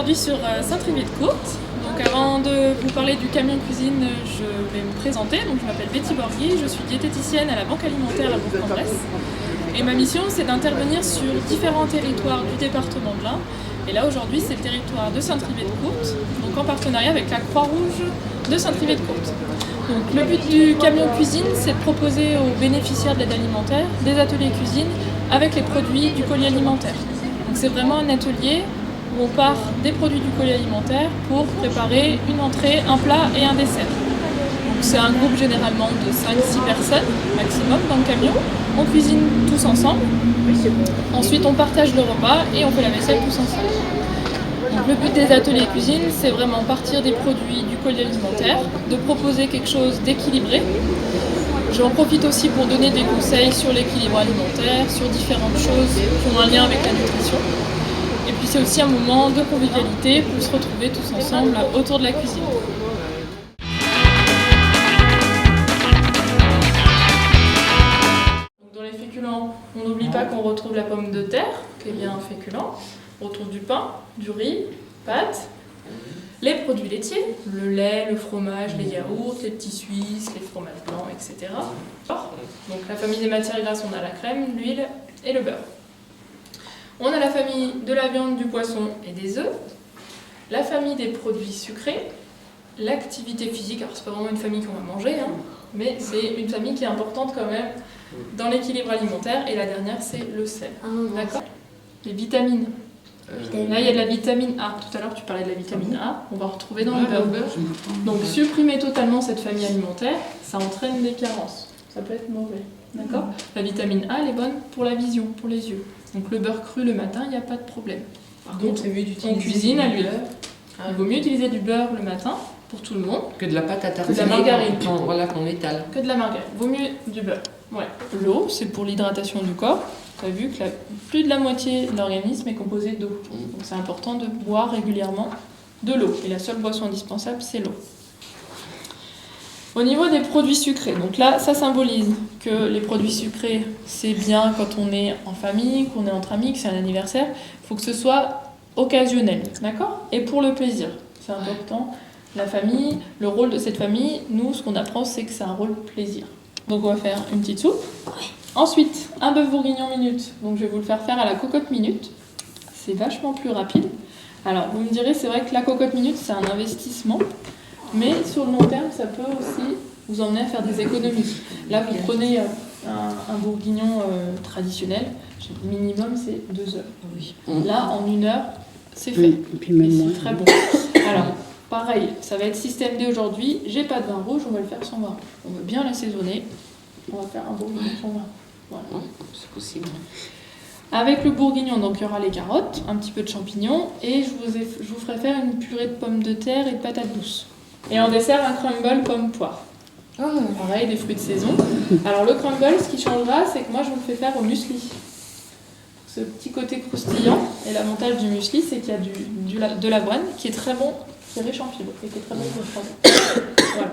aujourd'hui sur Saint-Trivier-de-Courte. Donc avant de vous parler du camion cuisine, je vais me présenter. Donc je m'appelle Betty Borghi, je suis diététicienne à la Banque Alimentaire à Bourg-en-Bresse. Et ma mission, c'est d'intervenir sur différents territoires du département de l'Ain. Et là aujourd'hui, c'est le territoire de Saint-Trivier-de-Courte, donc en partenariat avec la Croix-Rouge de Saint-Trivier-de-Courte. Donc le but du camion cuisine, c'est de proposer aux bénéficiaires de l'aide alimentaire des ateliers cuisine avec les produits du colis alimentaire. Donc c'est vraiment un atelier où on part des produits du colis alimentaire pour préparer une entrée, un plat et un dessert. Donc c'est un groupe généralement de 5-6 personnes maximum dans le camion. On cuisine tous ensemble. Ensuite on partage le repas et on fait la vaisselle tous ensemble. Donc le but des ateliers cuisine, c'est vraiment partir des produits du colis alimentaire, de proposer quelque chose d'équilibré. J'en profite aussi pour donner des conseils sur l'équilibre alimentaire, sur différentes choses qui ont un lien avec la nutrition. Et puis c'est aussi un moment de convivialité pour se retrouver tous ensemble autour de la cuisine. Donc dans les féculents, on n'oublie pas qu'on retrouve la pomme de terre, qui est bien un féculent. On retrouve du pain, du riz, pâtes, les produits laitiers, le lait, le fromage, les yaourts, les petits suisses, les fromages blancs, etc. Donc la famille des matières grasses, on a la crème, l'huile et le beurre. On a la famille de la viande, du poisson et des œufs, la famille des produits sucrés, l'activité physique, alors c'est pas vraiment une famille qu'on va manger, mais c'est une famille qui est importante quand même dans l'équilibre alimentaire, et la dernière c'est le sel. D'accord ? Les vitamines. Là il y a de la vitamine A, tout à l'heure tu parlais de la vitamine A, on va retrouver dans le beurre. Donc supprimer totalement cette famille alimentaire, ça entraîne des carences, ça peut être mauvais. D'accord ? La vitamine A elle est bonne pour la vision, pour les yeux. Donc le beurre cru le matin, il n'y a pas de problème. Par contre, on cuisine à l'huile. Il vaut mieux utiliser du beurre le matin pour tout le monde que de la pâte à tartiner, que de la margarine. Qu'on étale. Que de la margarine. Vaut mieux du beurre. Ouais. L'eau, c'est pour l'hydratation du corps. Tu as vu que plus de la moitié de l'organisme est composé d'eau. Donc c'est important de boire régulièrement de l'eau. Et la seule boisson indispensable, c'est l'eau. Au niveau des produits sucrés, donc là, ça symbolise que les produits sucrés, c'est bien quand on est en famille, qu'on est entre amis, que c'est un anniversaire. Il faut que ce soit occasionnel, d'accord ? Et pour le plaisir, c'est important. La famille, le rôle de cette famille, nous, ce qu'on apprend, c'est que c'est un rôle plaisir. Donc on va faire une petite soupe. Ensuite, un bœuf bourguignon minute. Donc je vais vous le faire à la cocotte minute. C'est vachement plus rapide. Alors vous me direz, c'est vrai que la cocotte minute, c'est un investissement. Mais sur le long terme, ça peut aussi vous emmener à faire des économies. Là, vous prenez un bourguignon traditionnel, le minimum c'est 2 heures. Oui. Là, en 1 heure, c'est fait. Oui, et puis même c'est très bon. Alors, pareil, ça va être système D aujourd'hui. J'ai pas de vin rouge, on va le faire sans vin rouge. On va bien l'assaisonner. On va faire un bourguignon sans vin. Voilà. C'est possible. Avec le bourguignon, donc il y aura les carottes, un petit peu de champignons, et je vous ferai faire une purée de pommes de terre et de patates douces. Et en dessert, un crumble pomme-poire. Pareil, des fruits de saison. Alors le crumble, ce qui changera, c'est que moi je vous le fais faire au muesli. Ce petit côté croustillant, et l'avantage du muesli, c'est qu'il y a de l'avoine qui est très bon, qui est riche en fibres, et qui est très bon pour le crumble. Voilà.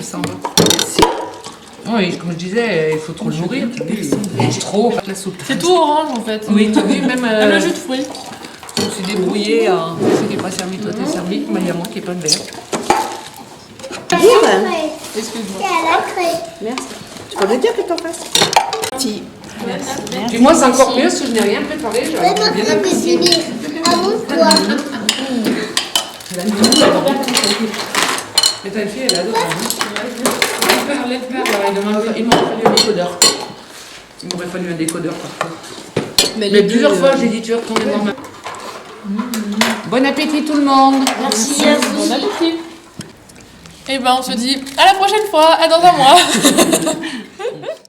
il s'en va. Oui, comme je disais, il faut trop le nourrir. Il mange trop, la soupe. C'est tout orange en fait. Oui, tu as vu, même. Même le jus de fruits. Je me suis débrouillée. Ce qui n'est pas servi, toi, t'es servi. Mais il y a moi qui n'ai pas de verre. Excuse-moi. Merci. Tu peux me dire que t'en fasses? Petit. Puis moi, c'est encore mieux si je n'ai rien préparé. J'aurais bien apprécié. Mais ta fille, elle adore. Lève-père, il m'aurait fallu un décodeur. Il m'aurait fallu un décodeur parfois. Mais plusieurs fois, j'ai dit, tu vas retourner dans ma... Bon appétit tout le monde. Merci à vous. Bon appétit. Et ben on se dit à la prochaine fois, à dans un mois.